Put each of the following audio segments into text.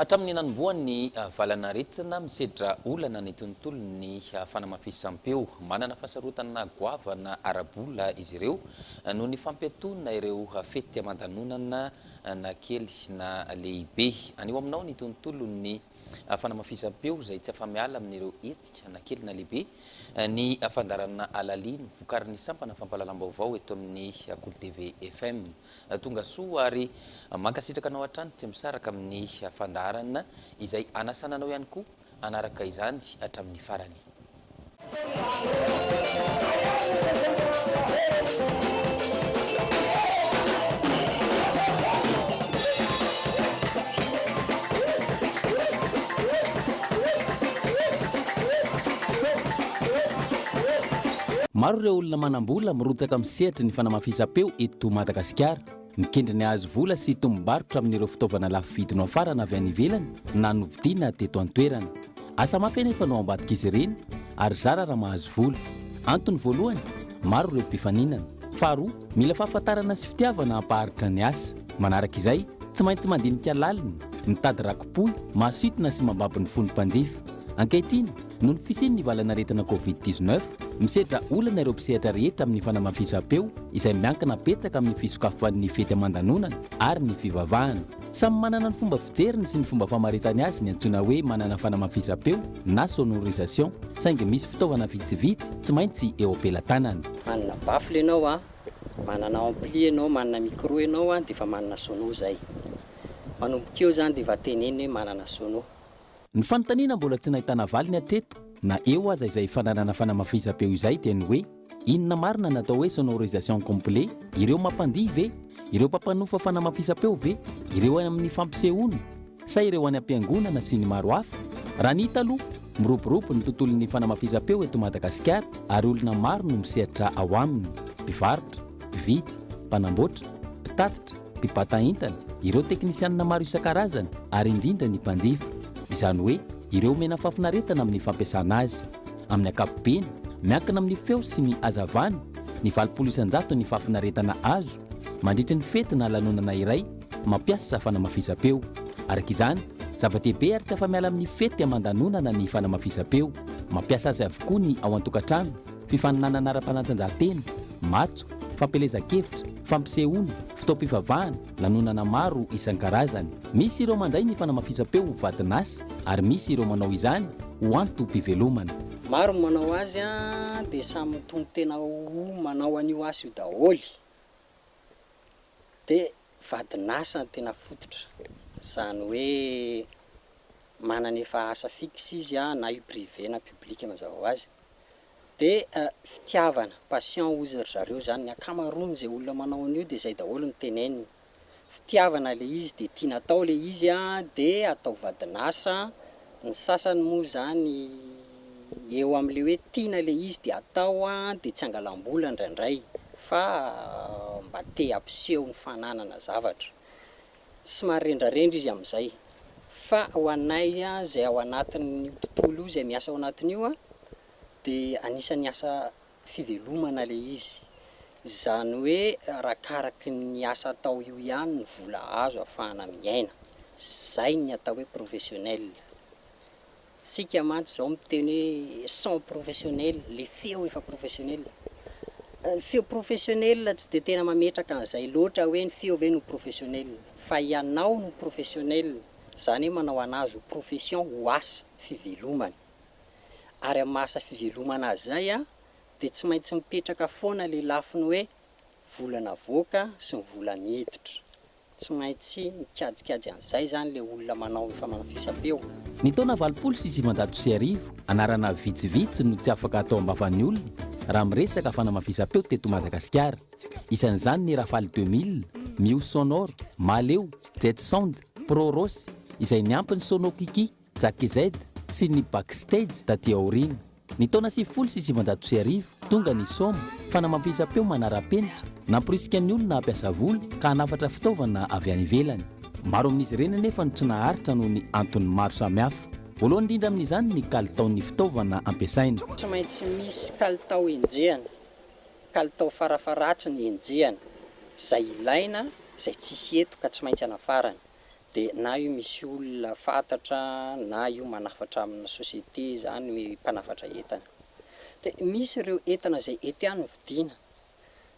Hatramin'ny nanamboan'ny valanaretina misedra olana ny tontolon'ny fanamafisam-peo. Manana fasarotana goavana arabola izy ireo noho ny fampiantonana ireo fety aman-danonana na kely na lehibe. Anio aminao ny tontolon'ny fanamafisam-peo izay tsy afa-miala amin'ireo hetsika na kely na lehibe ny fandarana alaliny vokarin'ny sampana fampahalalam-baovao eto amin'ny Akolo TV FM. Tonga soa ary mankasitraka anao hatrany tsy misaraka amin'ny fandarana izay anasananao ihany koa anaraka izany hatramin'ny farany. Maro ireo olona manambola mirotaka misehatra ny fanamafisam-peo eto Madagasikara. Mikendry ny hazo vola sy tombobarotra amin'ireo fitaovana lafo vidinao farana avy any ivelany na novidiana teto an-toerana. Asa mafy anefa no ambadika izy ireny ary zara raha mahazo vola. Antony voalohany, maro ireo mpifaninana. Faharoa, mila fahafantarana sy fitiavana hampaharitra ny asa. Manaraka izay, tsy maintsy mandinika lalina, mitady rakopoy, mahasitona sy mambabiny fony mpanjifa. Ankehitriny, noho ny fisian'ny valanaretina Covid-19, misedra olana ireo mpisehatra rehetra amin'ny fanamafisam-peo izay miankina betsaka amin'ny fisokafan'ny fety aman-danonana ary ny fivavahana. Samy manana ny fomba fijeriny sy ny fomba famaritany azy ny antsoina hoe manana fanamafisam-peo na sonorisation, saingy misy fitaovana vitsivitsy tsy maintsy eo ampelantanana. Manana baffle ianao manana ampli ianao, manana micro ianao dia efa manana sono zay. Manomboka eo zany dia efa teneny hoe manana sono. Ny fanontaniana mbola tsy nahitana valiny hatreto na eo aza izay fananana fanamafisam-peo izay dia ny hoe inona marina natao hoe sonorisation complet, ireo mampandihy ve, ireo mpampanofa fanamafisam-peo ve, ireo any amin'ny fampisehoana sa ireo any am-piangonana sy ny maro hafa. Raha ny hita aloha miroborobo ny tontolon'ny fanamafisam-peo eto Madagasikara ary olona maro no misehatra ao aminy: mpivarotra, mpividy, mpanamboatra, mpitatitra, mpibata entana, ireo teknisianina maro isan-karazany ary indrindra ny mpanjifa. Izany hoe ireo mena fafinaretana amin'ny fampiasana azy. Amin'ny ankapobeny, miankina amin'ny feo sy ny hazavana, ny 900 ny fafinaretana azo mandritra ny fety na lanonana iray mampiasa fanamafisam-peo. Araka izany, zava-dehibe ary tsy afa-miala amin'ny fety aman-danonana ny fanamafisam-peo. Mampiasa azy avokoa ny ao an-tokantrano, fifaninanana ara-panatanjahantena, matso, fampelezan-kevitra, fampisehoana, fitaom-pivavahana, lanonana maro isan-karazany. Misy ireo mandray ny fanamafisam-peo ho vadinasa ary misy ireo manao izany ho antom-pivelomana. Maro manao azy dia samy tombon-tena manao an'io asa io daholo. Dia vadinasa tena fototra. Izany hoe manana efa asa fixe izy na io privé na public mazava ho azy. Dia fitiavana, passion ozy ry zareo zany, ny akamaroany izay olona manao an'io dia izay daholo ny teneniny. Fitiavana le izy dia tiana atao le izy dia atao vadinasa. Ny sasany moa zany eo amin'ile hoe tiana le izy dia atao dia tsy angalam-bola indraindray fa mba te hampiseho ny fananana zavatra. Sy marendrarendra izy amin'izay. Fa ho anay izay ao anatin'ny tontolo izay miasa ao anatin'io dia anisan'ny asa fivelomana le izy. Izany hoe arakaraky ny asa atao io ihany ny vola azo ahafahana miaina. Zay ny atao hoe professionnel. Tsika mantsy izao miteny hoe son professionnel, le feo efa professionnel. Ny feo professionnel tsy dia tena mametraka an'izay loatra hoe ny feo ve no professionnel, fa ianao no professionnel. Izany hoe manao anazy ho profession, ho asa fivelomana. Ary amin'ny asa fivelomana azy zay dia tsy maintsy mipetraka foana le lafiny hoe volana voaka sy ny vola miditra. Tsy maintsy mikajikajy an'izay zany le olona manao ny fanamafisam-peo. Ny taona 1990 anarana vitsivitsy no tsy afaka atao ambavan'ny olona raha miresaka fanamafisam-peo teto Madagasikara. Isan'izany ny Rafale 2000, Mio Sonore, Maleo, Jet Sound, Proros izay niampy ny Sono Kiki, Jack Z sy ny Backstage taty aoriana. Ny taona 1990 tonga ny Soma, fanamafisam-peo manara-penitra, namporisika ny olona hampiasa vola ka hanafatra fitaovana avy any ivelany. Maro amin'izy ireny anefa no tsy naharitra noho ny antony maro samihafa. Voalohany indrindra amin'izany ny kalitaon'ny fitaovana ampiasaina. Tsy maintsy misy kalitao enjehana, kalitao farafaratsy ny enjehana, izay ilaina, izay tsisy eto ka tsy maintsy anafarana. dia na io misy olona fantatra na io manafatra amina société zany mpanafatra entana. Dia misy ireo entana izay eto ihany vidiana,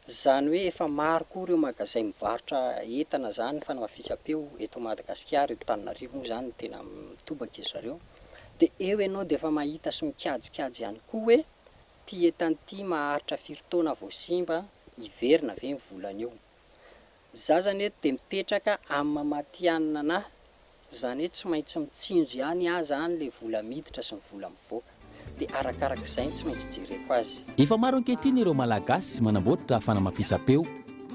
zany hoe efa maro koa ireo magazay mivarotra entana zany fanamafisam-peo eto Madagasikara, eto Antananarivo moa zany tena mitobaka izy zareo. Dia eo ianao dia efa mahita sy mikajikajy ihany koa hoe ty entana ty maharitra firy taona vao simba, iverina ve ny volana eo. Za zany eto dia mipetraka amin'ny mamatianina anahy, zany hoe tsy maintsy mitsinjo ihany aho zany le vola miditra sy ny vola mivoaka, dia arakarak'izay tsy maintsy jereko azy. Efa maro ankehitriny ireo malagasy manamboatra fanamafisam-peo,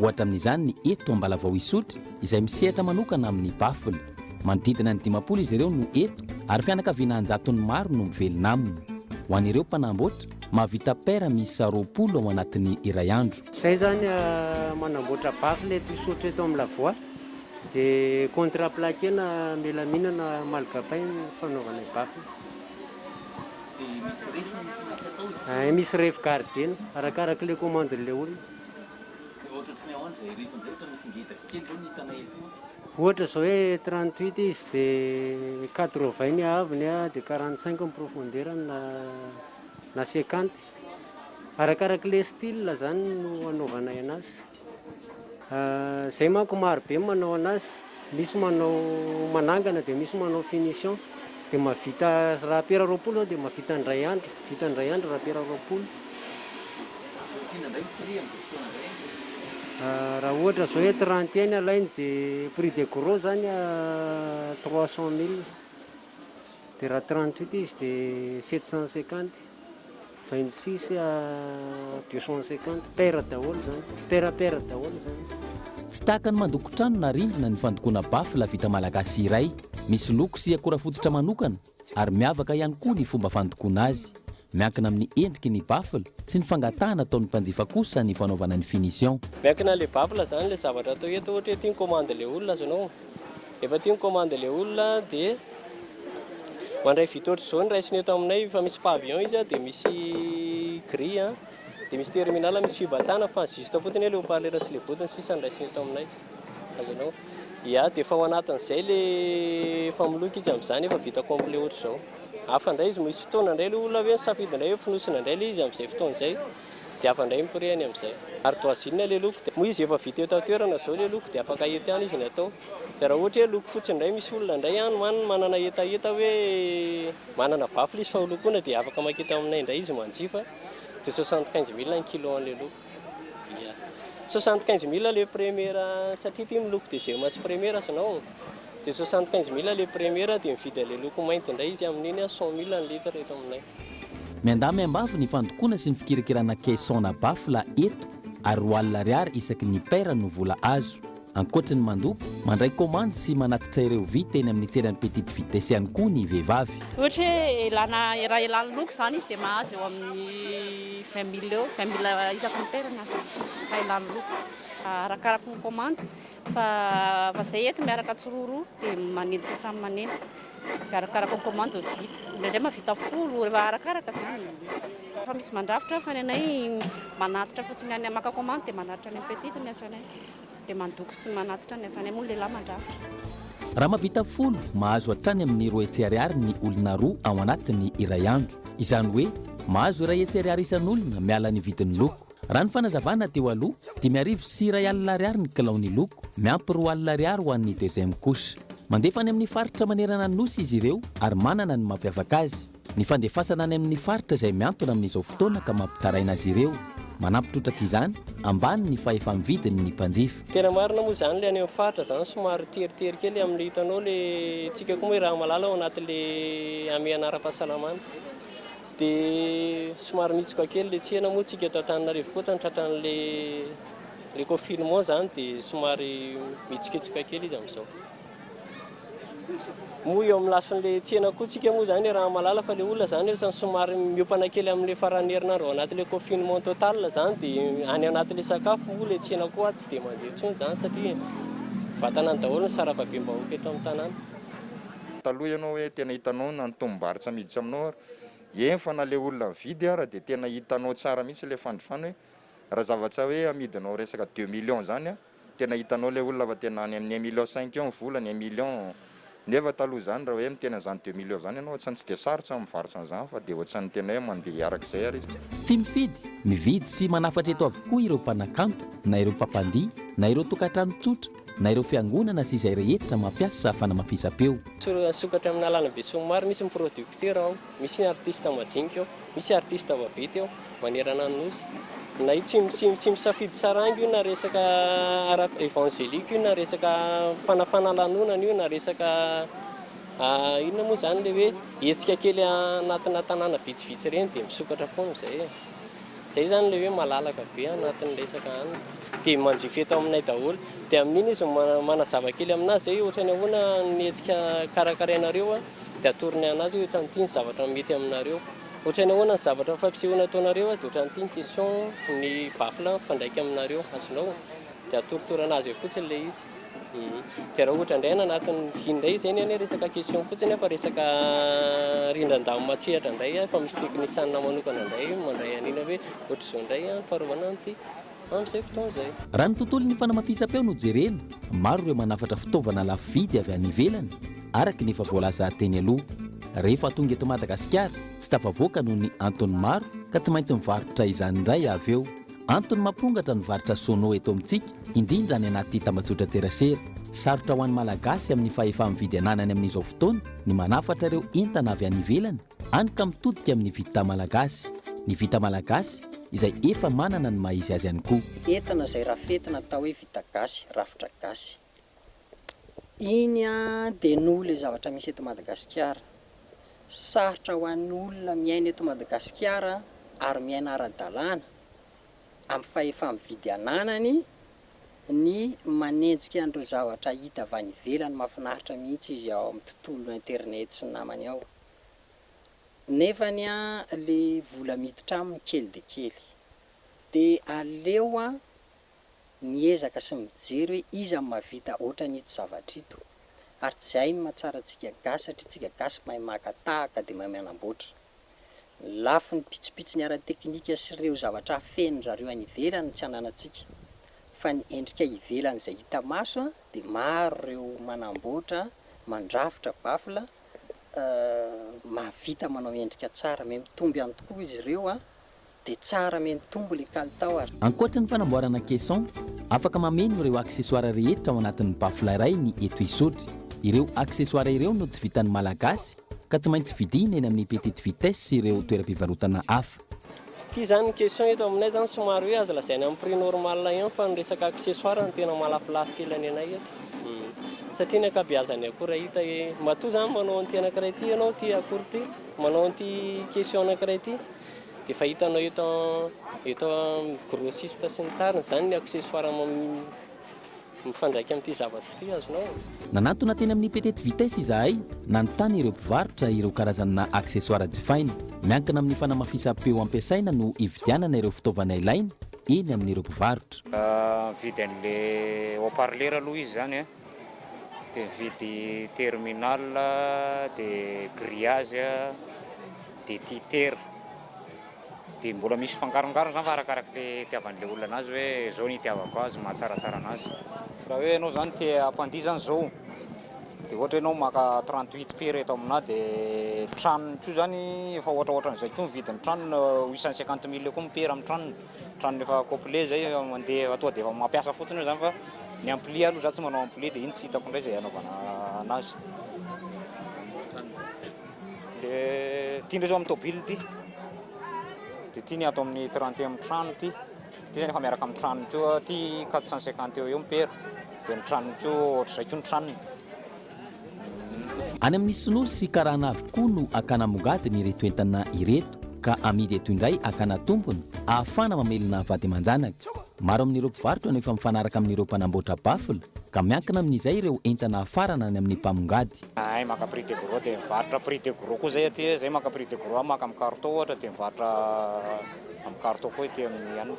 ohatra amin'izany ny eto Ambalavao Isotry izay misehatra manokana amin'ny baffle. Manodidina ny 50 izy ireo no eto ary fianakaviana 100 maro no mivelona aminy. Ho an'ireo mpanamboatra mahavita pera misy 20 ao anatin'ny iray andro. Izay zany manamboatra baffle eto Isotry eto amin'ny Lavoie, dia contrat plaquena melamina na malgapay ny fanaovana baffle. Misy refy gardena arakaraka le commande-n'ilay olona. Ohatra zao hoe 38 izy dia 80 ny aviny dia 45 ny profondeur na 50. Arakaraka le style zany no anaovanay anazy. Zay manko maro be manao anazy, misy manao manangana dia misy manao finition. Dia mahavita raha pera 20 dia mahavita indray andro, vita indray andro raha pera 20. Raha ohatra zao hoe 31 alainy dia prix de gros zany 300 000, dia raha 38 izy dia 750, 26 250, pera daholo zany, pera daholo zany. Tsy tahaka ny mandoko trano na rindrina ny fandokoana baffle vita malagasy iray. Misy loko sy akora fototra manokana ary miavaka ihany koa ny fomba fandokoana azy. Miankina amin'ny endriky ny baffle sy ny fangatahana ataon'ny mpanjifa kosa ny fanaovana ny finition. Miankina le baffle zany le zavatra atao eto, ohatra hoe tia commande le olona azonao. Efa tia commande le olona dia mandray vita ohatra zao ny raisiny eto aminay, fa misy pavillon izy dia misy grille dia misy terminal, misy fibatana fa juste fotsiny hoe le haut-parleur sy le vodiny sisa ny raisiny eto aminay azonao. Ia, dia efa ao anatin'izay le famoloky izy amin'izany efa vita complet ohatra zao. Hafa indray izy misy fotoana indray le olona hoe safidy indray hoe finosina indray le izy amin'izay fotoana izay, dia hafa indray mipirihany amin'izay. Ardoisine le loko, moa izy efa vita eto an-toerana zao le loko dia afaka eto ihany izy ny atao. Fa raha ohatra hoe loko fotsy indray misy olona indray ihany manana etaeta hoe manana baffle izy fa holokoina dia afaka makita aminay indray izy manjifa. Dia 75 000 ny kilo an'ilay loko. 75 000 le première satria ity miloko dia zay masy première sanao. Dia 75 000 le première dia mividy le loko mainty indray izy amin'iny 100 000 ny litre eto aminay. Miandahy miambavy ny fandokoana sy ny fikirakirana caisson na baffle eto ary $1 isaky ny pera no vola azo. Ankoatra ny mandoko, mandray commande sy manatitra ireo vita eny amin'ny tserany petite vitesse ihany koa ny vehivavy. Ohatra hoe raha ilana loko zany izy dia mahazo eo amin'ny 20 000 eo, 20 000 isaky ny pera raha ilana loko. Arakaraka ny commande, fa zay eto miaraka tsororo dia manenjika samy manenjika. Arakaraka ny commande vita. Indraindray mahavita 10, rehefa arakaraka zany. Fa misy mandrafitra fa ny anay manatitra fotsiny any maka commande dia manatitra ny petite ny asanay. Dia mandoko sy manatitra ny asanay moa lehilahy mandrafitra. Raha mahavita 10 mahazo hatrany amin'ny $2 ny olona roa ao anatiny iray andro. Izany hoe mahazo $2 isan'olona miala ny vidin'ny loko. Raha ny fanazavana teo aloha, $5 sy $1 ny kilaon'ny loko, miampy $2 ho an'ny deuxième couche. Mandefa any amin'ny faritra manerana ny nosy izy ireo ary manana ny mampiavaka azy. Ny fandefasana any amin'ny faritra izay miantona amin'izao fotoana ka mampitaraina azy ireo. Manampitrotraka izany ambany ny fahefa-mividiny ny mpanjifa. Tena marina moa zany le any amin'ny faritra zany somary teritery kely amin'le hitanao le tsika koa hoe raha malala ao anatin'le amiana ara-pahasalamana. Dia somary mitsika kely le tsena moa tsika eto Antananarivo koa ny tratran'le confinement zany dia somary mitsikitsika kely izy amin'izao. Moa eo amin'ny lafin'le tsena koa tsika moa zany raha malala fa le olona zany efa somary miopana kely amin'le faran'ny herinandro ao anatin'le confinement total zany dia any anatin'le sakafo moa le tsena koa tsy dia mandeha intsony zany satria vatana ny daholo ny sarababem-bahoaka eto amin'ny tanàna. Taloha ianao hoe tena hitanao na ny tombobaritra miditsy aminao eny fa na le olona mividy ara dia tena hitanao tsara mihitsy le fandrofana hoe raha zavatra hoe amidinao resaka 2 millions zany tena hitanao le olona fa tena any amin'ny 1,5 million volany 1 million nefa taloha zany raha hoe mitena zany 2 million zany ianao ohatrany tsy de sarotra mivarotra an'izany fa de ohatrany tena hoe mandeha arak'izay ary izy. Tsy mividy sy manafatra eto avokoa ireo mpanakanto na ireo mpampandihy na ireo tokantrano tsotra na ireo fiangonana sy izay rehetra mampiasa fanamafisam-peo. Sokatra amin'ny alàna be somary misy producteur ao, misy artiste majinika ao, misy artiste vaventy ao manerana ny nosy. Na io tsy misafidy sarangy io na resaka évangélique io na resaka mpanafana lanonana io na resaka inona moa zany le hoe hetsika kely anatina tanàna vitsivitsy ireny dia misokatra foana izay. Izay zany le hoe malalaka be anatin'ny resaka any dia manjifa eto aminay daholo dia amin'iny izy manazava kely aminazy zay ohatra ny ahoana nyhetsika karakarainareo dia atorony anazy hoe ohatran'ity ny zavatra mety aminareo. Ohatra ny ahoana ny zavatra fampisehoana ataonareo dia ohatran'ity ny question ny bafla fandraika aminareo azonao dia atoritorana azy eo fotsiny le izy. Dia raha ohatra indray anatin'ny indray izany any resaka question fotsiny fa resaka rindran-damo matsehatra indray fa misy teknisianina manokana indray mandray an'ina hoe ohatr'izao indray faharovana an'ity amin'izay fotoana izay. Raha ny tontolon'ny fanamafisam-peo no jerena, maro ireo manafatra fitaovana lafo vidy avy any ivelany araka ny efa voalaza teny aloha. Rehefa tonga eto Madagasikara tsy tafavoaka noho ny antony maro ka tsy maintsy mivarotra izany indray avy eo. Antony mampongatra ny varotra sono eto amintsika indrindra ny anaty tambajotran-tserasera. Sarotra ho an'ny malagasy amin'ny fahefa-mividy ananany amin'izao fotoana ny manafatra ireo entana avy any ivelany hany ka mitodika amin'ny vita malagasy. Ny vita malagasy izay efa manana ny maha izy azy ihany koa. Entana izay rafetina atao hoe vita gasy, rafitra gasy. Iny dia noho ilay zavatra misy eto Madagasikara. Sarotra ho an'ny olona miaina eto Madagasikara ary miaina ara-dalàna amin'ny fahefa-mividy ananany ny manenjika an'ireo zavatra hita avy any ivelany mahafinaritra mihitsy izy ao amin'ny tontolo internet sy ny namany ao. Nefany le vola miditra aminy kely dia kely. Dia aleo miezaka sy mijery hoe iza ny mahavita ohatra n'ito zavatra ito. Ary tsy izay ny mahatsara antsika gasy satria tsika gasy mahay maka tahaka dia mahay manamboatra. Lafo ny pitsopitsony ara-teknika sy ireo zavatra feno zareo any ivelany tsy ananantsika. Fa ny endrika ivelany izay hita maso dia maro ireo manamboatra, mandrafitra bafla, mahavita manao endrika tsara, me mitomby ihany tokoa izy ireo dia tsara me mitombo ilay kalitao ary. Ankoatra ny fanamboarana caisson, afaka mameno ireo aksesoara rehetra ao anatin'ny bafla iray ny eto isotry. Ireo aksesoara ireo no tsy vitan'ny malagasy ka tsy maintsy vidina eny amin'ny petite vitesse sy ireo toeram-pivarotana hafa. Ity zany question eto aminay zany somary hoe azo lazaina amin'ny prix normal ihany fa ny resaka accessoire ny tena malafilafy kely any anay eto. Satria ny ankabeazany akora hita hoe matoa zany manao an'ity anankiray ity ianao ty akory ity, manao an'ity question anankiray ity dia fa hitanao eto grossiste sy ny tariny zany ny accessoire mifandraika amin'ity zavatra ity azonao. Nanantona teny amin'ny petite vitesse izahay nanontany ireo mpivarotra ireo karazana accessoire jifaina. Miankina amin'ny fanamafisam-peo ampiasaina no ividianana ireo fitaovana ilaina eny amin'ireo mpivarotra. Vidy an'ilay haut-parleur aloha izy zany dia vidy terminal, dia grillage, dia titere. Dia mbola misy fangarongarona zany fa arakarak'ilay itiavan'ilay olona anazy hoe zao ny itiavako azy mahatsaratsara anazy. Raha hoe ianao zany tia hampandihy zany zao dia ohatra ianao maka 38 pere eto amina dia tranony koa zany efa ohatraohatran'izay koa mividin'ny tranony 850 000 koa mipera amin'ny tranony efa complet zay mandeha atoa dia efa mampiasa fotsiny zany fa ny ampli aloha za tsy manao ampli dia iny tsy hitako indray izay anaovana anazy. Dia tia ndray zao amin'ny tôbily ity dia tia ny atao amin'ny 30 amin'ny tranony ity. Ity zany efa miaraka amin'ny tranony koa ity 450 eo mipera dia ny tranony koa ohatr'izay koa ny tranony. Any amin'ny sinory sy karana avokoa no akana mogady ny ireto entana ireto ka amidy eto indray akana tompony ahafana mamelona vady aman-janaka. Maro amin'ireo mpivarotra no efa mifanaraka amin'ireo mpanamboatra bafla ka miankina amin'izay ireo entana hafarana any amin'ny mpamongady. Ay maka prix de gros dia mivarotra prix de gros koa zay aty zay maka prix de gros maka amin'ny carton ohatra dia mivarotra amin'ny carton koa ity amin'ny ihany.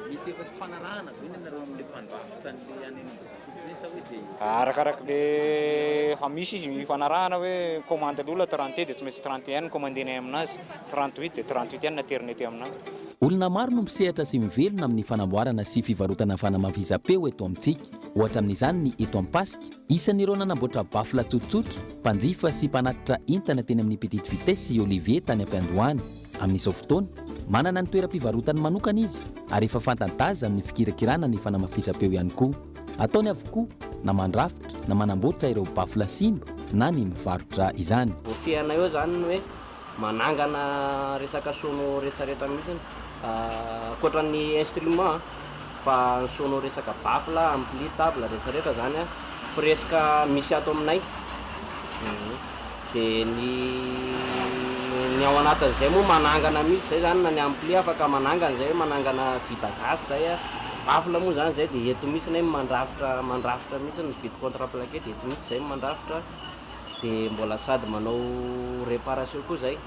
misy efa tsy fanarahana zao nareo amin'le mpandrafitra n'le any sa hoe dia Arakaraka le misy izy mifanarahana hoe commande l'olona 30 dia tsy maintsy 31 no commandeny aminazy, 38 dia 38 ihany naternety aminazy. Olona maro no misehatra sy mivelona amin'ny fanamboarana sy fivarotana fanamafisam-peo eto amintsika. Ohatra amin'izany ny eto Ampasika, isan'ireo nanamboatra bafla tsotsotra, mpanjifa sy mpanatitra internet eny amin'ny petite vitesse i Olivier tany Ampiandohany. Amin'izao fotoana, manana ny toeram-pivarotany manokana izy ary efa fanta-daza amin'ny fikirakirana ny fanamafisam-peo ihany koa. Ataony avokoa na mandrafitra na manamboatra ireo bafla simba na ny mivarotra izany. Fiana eo zany hoe manangana resaka sono rehetrarehetra mihitsy, ankoatran'ny instrument fa sono resaka bafla, ampli, table rehetrarehetra zany presque misy ato aminay. Dia ny ao anatin'izay moa manangana mihitsy zay zany, na ny ampli afaka manangana zay, manangana vita gasy zay bafla moa zany zay dia eto mihitsy nay mandrafitra mihitsy ny vita contre-plaqué dia eto mihitsy zay mandrafitra. Dia mbola sady manao réparation koa zay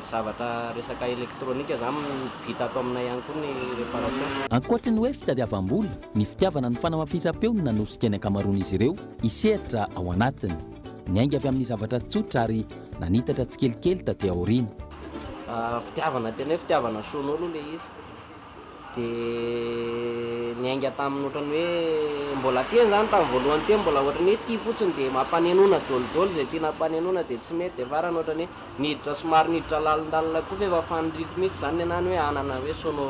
zavatra resaka elektronika zany vita ato aminay ihany koa ny réparation. Ankoatra ny hoe fitadiavam-bola, ny fitiavana ny fanamafisam-peo no nanosika ny ankamaroan'izy ireo hisehatra ao anatiny. Niainga avy amin'ny zavatra tsotra ary nanitatra tsikelikely taty aoriana. Fitiavana tena hoe fitiavana sonolo le izy. Dia niainga tamin'ny ohatrany hoe mbola teny zany tamin'ny voalohany teny mbola ohatrany hoe tia fotsiny dia mampanenona dôlidôly zay tiana mampanenona dia tsy mety. Dia farany ohatrany hoe niditra somary niditra lalindalina koa fa efa fanindriko mihitsy zany nenany hoe anana hoe sono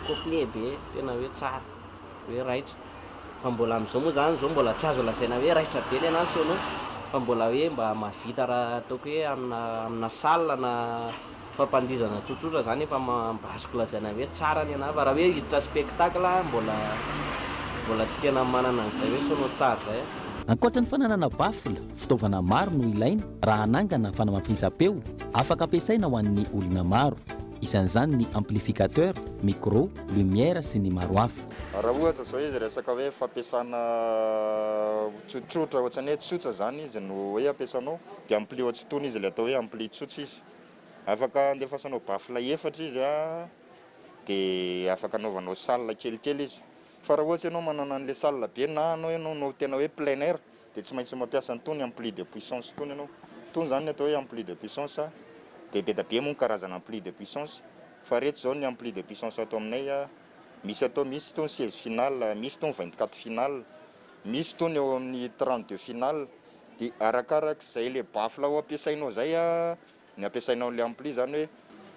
copier be tena hoe tsara hoe raitra. Fa mbola amin'izao moa zany zao mbola tsy azo lazaina hoe raitra be le anazy sono, fa mbola hoe mba mahavita raha ataoko hoe amina salle na fampandizana tsotsotra zany efa mba lazaina hoe tsara ny anazy. Fa raha hoe hiditra spectacle mbola tsy tena manana an'izay hoe sono tsara zay. Ankoatra ny fananana bafla, fitaovana maro no ilaina raha hanangana fanamafisam-peo afaka ampiasaina ho an'ny olona maro. Isan'izany ny amplificateur, micro, lumière sy ny maro hafa. Raha ohatra zao izy resaka hoe fampiasana tsotsotra ohatrany hoe tsotra zany izy no hoe ampiasanao dia ampli ohatsy tony izy le atao hoe ampli tsotra izy. Afaka andefasanao bafla efatra izy dia afaka anaovanao salle kelikely izy. Fa raha ohatsy ianao manana an'le salle be na anao tena hoe plein air dia tsy maintsy mampiasa an'itony ampli de puissance tony ianao. Tony zany atao hoe ampli de puissance dia be da be moa karazana ampli de puissance. Fa rehetra zao ny ampli de puissance ato aminay misy tony 16 final, misy tony 24 final, misy tony eo amin'ny 32 final. Dia arakarak'izay le bafla ho ampiasainao zay ny ampiasainao le ampli zany hoe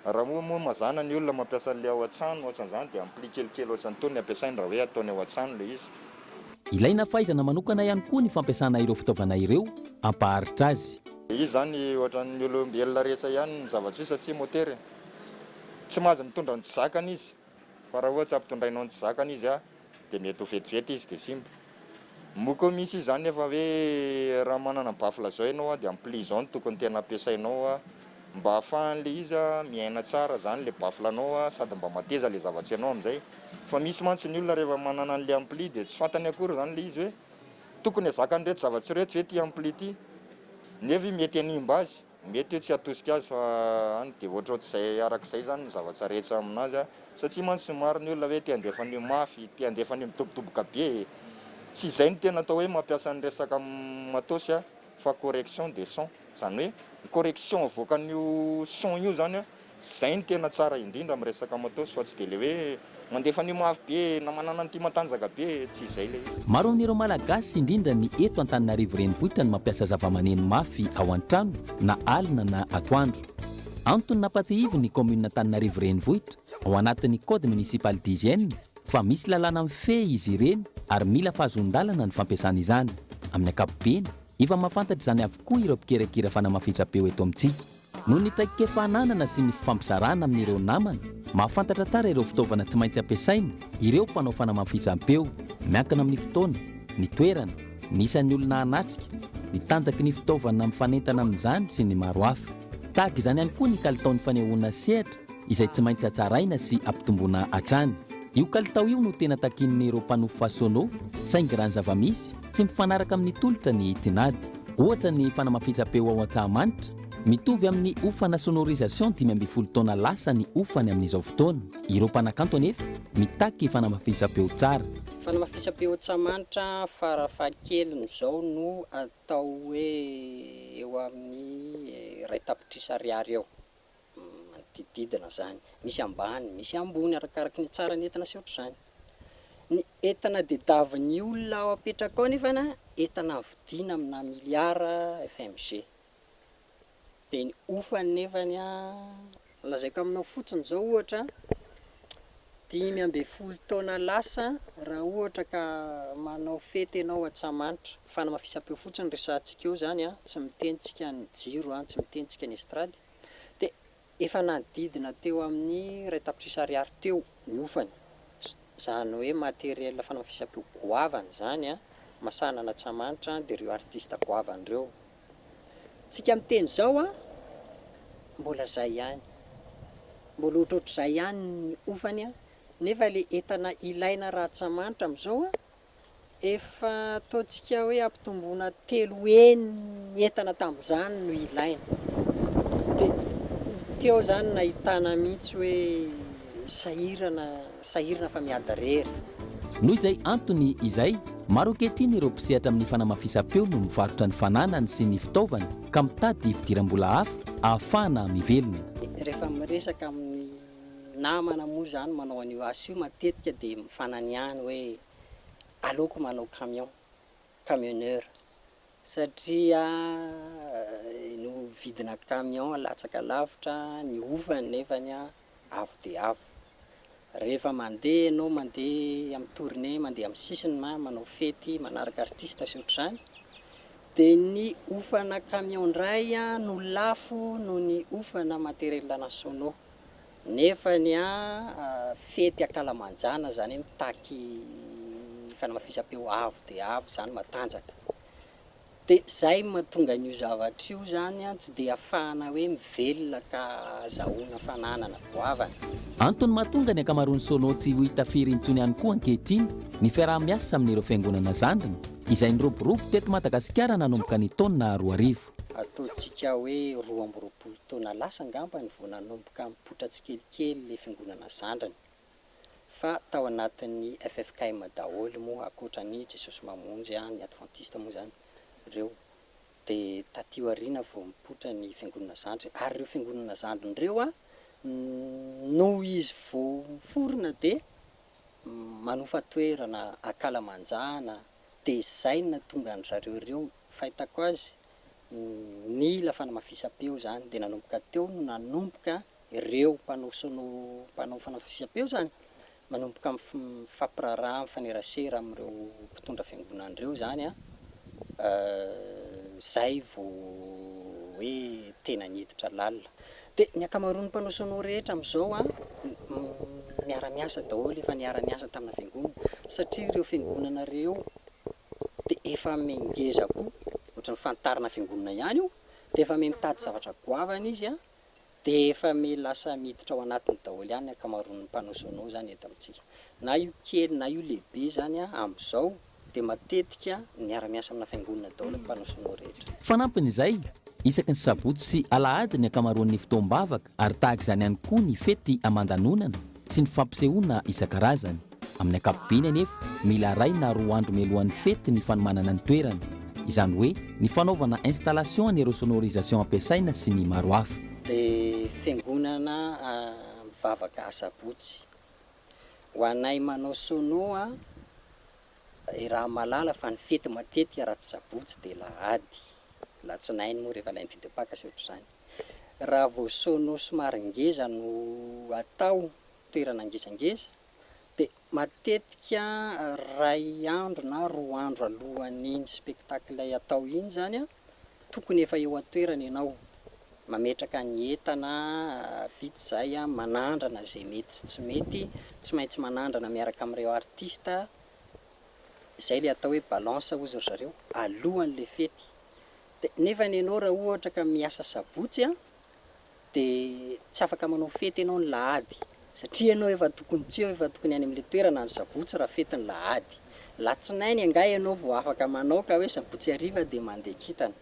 raha moa mazana ny olona mampiasa le ao an-trano ohatran'izany dia ampli kelikely ohatran'ny tony ampiasainy raha hoe ataony ao an-trano le izy. Ilaina fahaizana manokana ihany koa ny fampiasana ireo fitaovana ireo ampaharitra azy. Izy zany ohatran'ny olombelona rehetra ihany ny zavatra satria motera tsy mahazo mitondra ny tsy zakany izy. Fa raha ohatry ampitondrainao ny tsy zakany izy dia mety ho vetivety izy dia simba. Moa koa misy izy zany efa hoe raha manana bafla zao ianao dia ampli zao no tokony tena ampiasainao mba ahafahan'le izy miaina tsara zany le baflanao sady mba mateza le zavatra ianao amin'izay. Fa misy mantsy ny olona rehefa manana an'le ampli dia tsy fantany akory zany le izy hoe tokony hazakany rehetra zavatra rehetra hoe ty ampli ty nefa mety hanimba azy, mety hoe tsy hatosika azy fa any dia ohatrohatr'izay arak'izay zany ny zavatra rehetra aminazy satria mantsy maro ny olona hoe te handefa an'io mafy, te handefa an'io mitobotoboka be. Tsy izay no tena atao hoe mampiasa ny resaka matosy fa correction de son, zany hoe correction avoakan'io son io zany zay ny tena tsara indrindra amin'ny resaka matosy fa tsy dia le hoe mandefa an'io mafy be na manana an'ity matanjaka be, tsy izay le. Maro amin'ireo malagasy indrindra ny eto Antananarivo renivohitra ny mampiasa zava-maneno mafy ao an-trano na alina na atoandro. Antony nampatihivy ny commune Antananarivo renivohitra ao anatin'ny code municipal d'hygiène fa misy lalàna mifehy izy ireny ary mila fahazon-dalana ny fampiasana izany. Amin'ny ankapobeny efa mahafantatra izany avokoa ireo mpikerakira fanamafisam-peo eto amintsika. Noho ny traikefananana sy ny fifampizarana amin'ireo namana, mahafantatra tsara ireo fitaovana tsy maintsy ampiasaina ireo mpanao fanamafisam-peo, miankina amin'ny fotoana, ny toerana, ny isan'ny olona anatrika, ny tanjaky ny fitaovana mifanentana amin'izany sy ny maro hafa. Tahaka izany ihany koa ny kalitaon'ny fanehoana sehatra izay tsy maintsy hatsaraina sy ampitomboana hatrany. Io kalitao io no tena takin'ireo mpanofa sono saingy raha ny zava-misy tsy mifanaraka amin'ny tolotra ny tinady. Ohatra ny fanamafisam-peo ao Antsahamanitra mitovy amin'ny ofana sonorisation 5 taona lasa ny ofany amin'izao fotoana. Ireo mpanakanto anefa mitaky fanamafisam-peo tsara. Fanamafisam-peo tsamanitra farafahakeliny zao no atao hoe eo amin'ny 2 tapitrisa ariary eo, manodididina zany. Misy ambany, misy ambony arakaraky ny tsara ny entana sy ohatr'izany. Ny entana dediavin'ny olona ao apetraka ao nefana entana vidiana amina miliara FMG. Dia ny ofany nefany lazaiko aminao fotsiny zao ohatra 5 taona lasa raha ohatra ka manao fety ianao Antsamanitra. Fanamafisam-peo fotsiny resantsika eo zany tsy mitentsika ny jiro tsy mitentsika ny estrady. Dia efa nadidina teo amin'ny 2 tapitrisa ariary teo ny ofany. Zany hoe materiel fanamafisam-peo goavany zany masana Antsamanitra dia ireo artista goavany ireo. Tsika miteny zao mbola zay ihany, mbola ohatrohatr'izay ihany ny ofany nefa le entana ilaina raha Antsamanitra amin'izao efa ataontsika hoe ampitomboana 3 ny entana tamin'izany no ilaina. Dia teo zany nahitana mihitsy hoe sahirana fa miada rery. Noho izay antony izay maro ankehitriny ireo mpisehatra amin'ny fanamafisam-peo no mivarotra ny fananany sy ny fitaovany ka mitady fidiram-bola hafa ahafahana mivelona. Rehefa miresaka amin'ny namana moa zany manao an'io asa io matetika dia mifananiany hoe aleoko manao camionneur satria no vidina camion latsaka lavitra, ny ofany nefany avo dia avo. Rehefa mandeha ianao mandeha amin'ny tournée, mandeha amin'ny sisiny manao fety manaraka artista sy ohatr'izany, dia ny ofana camion indray no lafo noho ny ofana materiel nasono. Nefa ny fety akalamanjana zany mitaky fanamafisam-peo avo dia avo zany matanjaka. Dia zay mahatonga an'io zavatra io zany tsy dia ahafahana hoe mivelona ka azahoana fananana goavana. Antony mahatonga ny ankamaroan'ny sono tsy ho hita firy intsony ihany koa ankehitriny ny fiaraha-miasa amin'ireo fiangonana zandrina izay niroborobo teto Madagasikara nanomboka ny taona 2000. Ataontsika hoe 20 taona lasa angamba ny vao nanomboka mipotra tsikelikely le fiangonana zandrina. Fa tao anatin'ny FFKM daholo moa akoatran'ny Jesosy Mamonjy ny Adventiste moa zany ireo. Dia taty aoriana vao mipotra ny fiangonana zandrina ary ireo fiangonana zandrina ireo no izy vao miforona dia manofa toerana akalamanjana dia zay natonga ny zareo ireo fahitako azy mila fanamafisam-peo zany dia nanomboka teo no nanomboka ireo mpanao fanamafisam-peo zany manomboka mifampiraraha mifanerasera amin'ireo mpitondra fiangonana ireo zany zay vao hoe tena niditra lalina. Dia ny ankamaroan'ny mpanao sono rehetra amin'izao miara-miasa daholo efa niara-miasa tamina fiangonana satria ireo fiangonana ireo dia efa mengeza koa ohatran'ny fantarina fiangonana ihany io dia efa mitady zavatra goavana izy dia efa lasa miditra ao anatiny daholo ihany ankamaroan'ny mpanao sono zany eto amintsika. Na io kely na io lehibe zany amin'izao dia matetika miara-miasa amina fiangonana daholo mpanao sono rehetra. Fanampin'izay isaky ny sabotsy sy alahady ny ankamaroan'ny fotoam-bavaka ary tahaka izany ihany koa ny fety aman-danonana sy ny fampisehoana isan-karazany. Amin'ny ankapobeny anefa mila ray na 2 andro mialohan'ny fety ny fanomanana ny toerana, izany hoe ny fanaovana installation an'ireo sonorisation ampiasaina sy ny maro hafa. Dia fiangonana mivavaka asabotsy ho anay manao sono raha malala fa ny fety matetika raha tsy sabotsy dia lahady, latsinainy moa rehefa lainy didipaka sy ohatr'izany. Raha vao sono somary ngeza no atao toerana ngezangeza dia matetika 2 andro na 2 andro alohan'iny spectacle atao iny zany tokony efa eo atoerana ianao mametraka ny entana vitsy zay manandrana zay mety sy tsy mety, tsy maintsy manandrana miaraka amin'ireo artista izay le atao hoe balance ozy zareo alohan'le fety. Dia nefa ianao raha ohatra ka miasa sabotsy dia tsy afaka manao fety ianao ny lahady satria ianao efa tokony any amin'le toerana ny sabotsy raha fety ny lahady. Latsinainy angay ianao vao afaka manao ka hoe sabotsy hariva dia mandeha kintana.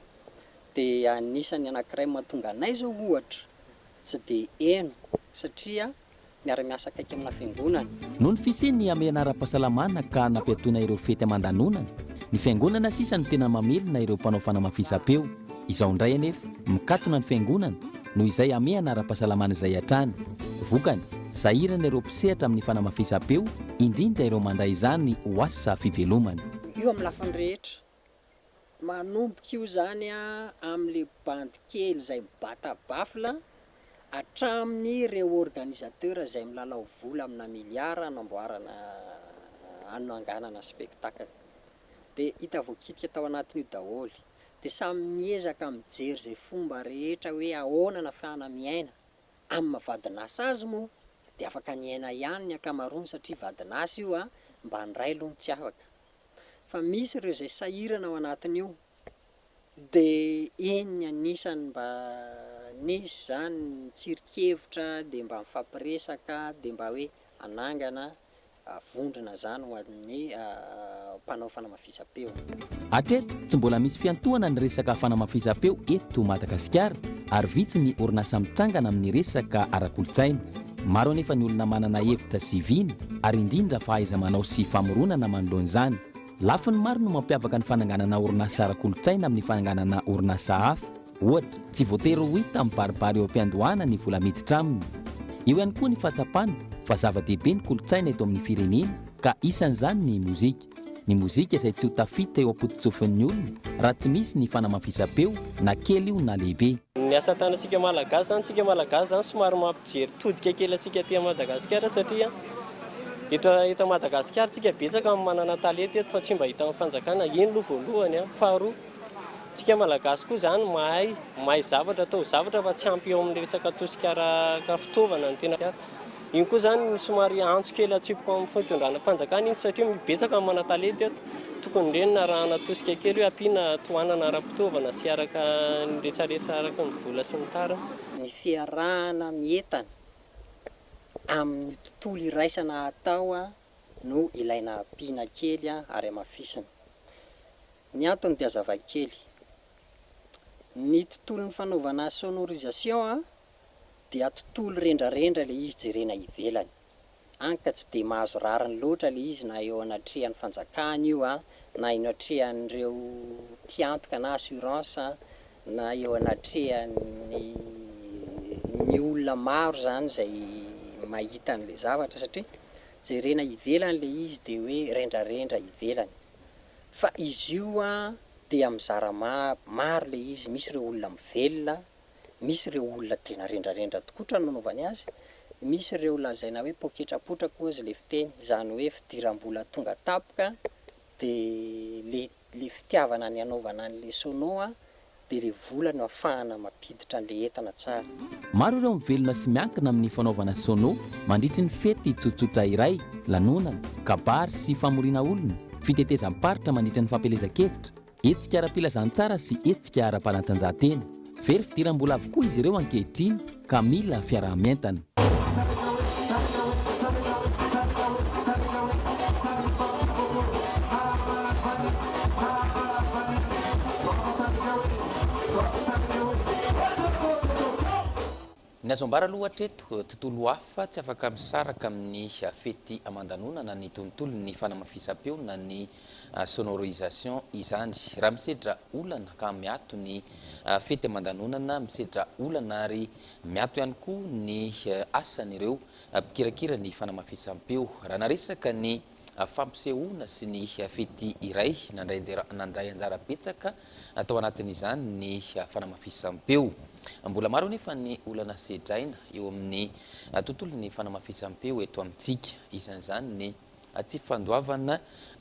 dia anisany anankiray mahatonga anay zao ohatra tsy dia eno satria miara-miasa akaiky amina fiangonana. Noho ny fisiany ame anara-pahasalamana ka nampiatoana ireo fety aman-danonana, ny fiangonana sisa ny tena mamelona ireo mpanao fanamafisam-peo. Izao indray anefa mikatona ny fiangonana noho izay ame anara-pahasalamana izay hatrany. Vokany sahirana ireo mpisehatra amin'ny fanamafisam-peo, indrindra ireo mandray izany ho asa fivelomana. Io amin'ny lafiny rehetra manomboka io zany amin'le bandy kely izay batabafla hatramin'ny ireo organisateur izay milalao vola amina miliara anamboarana ananganana spectacle. Dia hita voakitika tao anatin'io daholo. Dia samy miezaka mijery izay fomba rehetra hoe ahoana na fana miaina amin'ny mavadinasa azy moa dia afaka niaina ihany ny akamarony satria vadinasa io mba ndray aloha tsy afaka. Fa misy ireo izay sahirana ao anatin'io dia iny anisany mba nisy zany tsirikevitra dia mba mifampiresaka dia mba hoe anangana vondrona zany ho an'ny mpanao fanamafisam-peo. Hatreto tsy mbola misy fiantohana ny resaka fanamafisam-peo eto Madagasikara ary vitsy ny orinasa mitsangana amin'ny resaka ara-kolotsaina. Maro anefa ny olona manana hevitra sy viny ary indrindra fahaiza-manao sy famoronana manoloan'izany. Lafiny maro no mampiavaka ny fananganana orinasa ara-kolotsaina amin'ny fananganana orinasa hafa. Ohatra, tsy voatery ho hita mibaribary eo am-piandohana ny vola miditra aminy. Eo ihany koa ny fahatsapana fa zava-dehibe ny kolotsaina eto amin'ny firenena ka isan'izany ny mozika. Ny mozika izay tsy ho tafita eo am-pototsofin'ny olona raha tsy misy ny fanamafisam-peo na kely io na lehibe. Ny asa tanantsika malagasy zany somary mampijery todika kely atsika aty Madagasikara satria eto Madagasikara tsika betsaka manana talenta eto fa tsy mba hita amin'ny fanjakana. Iny aloha voalohany. Faharoa, tsika malagasy koa zany mahay zavatra atao zavatra fa tsy ampy eo amin'ny resaka tosika fitaovana ny tena. Iny koa zany somary antso kely atsipoko amin'ny fitondrana mpanjakana iny satria betsaka mana talenta eto. Tokony renina arahana tosika kely hoe ampiana tohanana ara-pitaovana sy araka ny retsaretra araka ny vola sy ny tariny. Ny fiarahana mientana amin'ny tontolo iraisana atao no ilaina ampiana kely ary amafisana. Ny antony dia zava-kely. Ny tontolon'ny fanaovana sonorisation dia tontolo rendrarendra le izy jerena ivelany. Anka tsy dia mahazo rariny loatra le izy na eo anatrehan'ny fanjakana io na eo anatrehan'ireo tiantoka na assurance na eo anatrehan'ny olona maro zany izay mahita an'le zavatra satria jerena ivelany le izy dia hoe rendrarendra ivelany. Fa izy io dia mizara maro le izy. Misy ireo olona mivelona, misy ireo olona tena rendrarendra tokotra no nanaovany azy, misy ireo lazaina hoe poketrapotra koa izy le fiteny, izany hoe fidiram-bola tonga tapoka dia le fitiavana ny anaovana an'le sono dia le vola no ahafahana mampiditra an'le entana tsara. Maro ireo mivelona sy miankina amin'ny fanaovana sono mandritry ny fety tsotsotra iray, lanonana, kabary sy famoriana olona, fitetezam-paritra mandritry ny fampelezan-kevitra, hetsika ara-pilazantsara sy hetsika ara-panatanjahantena. Very fidiram-bola avokoa izy ireo ankehitriny ka mila fiarah-mientana. Ny azo ambara aloha hatreto tontolo hafa tsy afaka misaraka amin'ny fety aman-danonana ny tontolo ny fanamafisam-peo na ny sonorisation izany. Raha misedra olana ka miato ny fety aman-danonana, misedra olana ary miato ihany koa ny asan'ireo mpikirakira ny fanamafisam-peo. Raha naresaka ny fampisehoana sy ny fety iray nandray anjara betsaka atao anatin'izany ny fanamafisam-peo. Mbola maro nefa ny olana sedraina eo amin'ny tontolo ny fanamafisam-peo eto amintsika. Isan'izany ny tsy fandoavana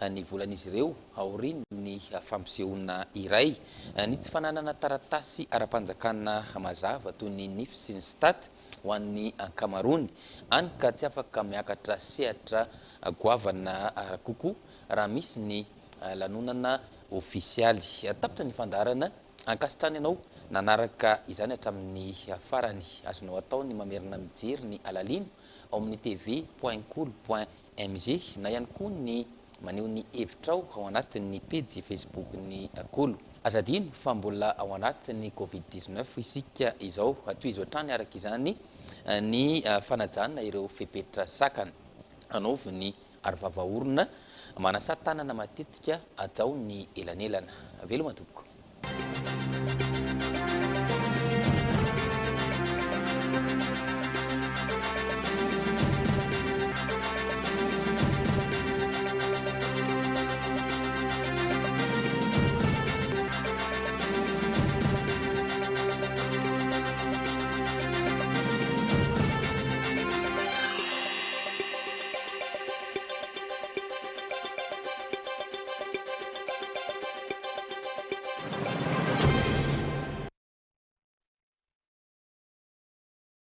ny volan'izy ireo aoriany ny fampisehoana iray, ny tsy fananana taratasy ara-panjakana mazava toy ny NIF sy ny STAT ho an'ny ankamarony, any ka tsy afaka miakatra sehatra goavana kokoa raha misy ny lanonana ofisialy. Tapitra ny fandarana ankasitrany ianao nanaraka izany hatramin'ny farany. Azonao atao ny mamerina mijery ny alalino ao amin'ny tv.cool.mg na ihany koa ny maneho ny hevitrao ao anatin'ny page Facebook ny Cool. azadino fa mbola ao anatin'ny covid-19 isika izao toy izy ohatrany araka izany ny fanajana ireo fepetra sakana anaovy ny arovavaorona manasa tanana matetika atao ny elanelana veloma tompoko.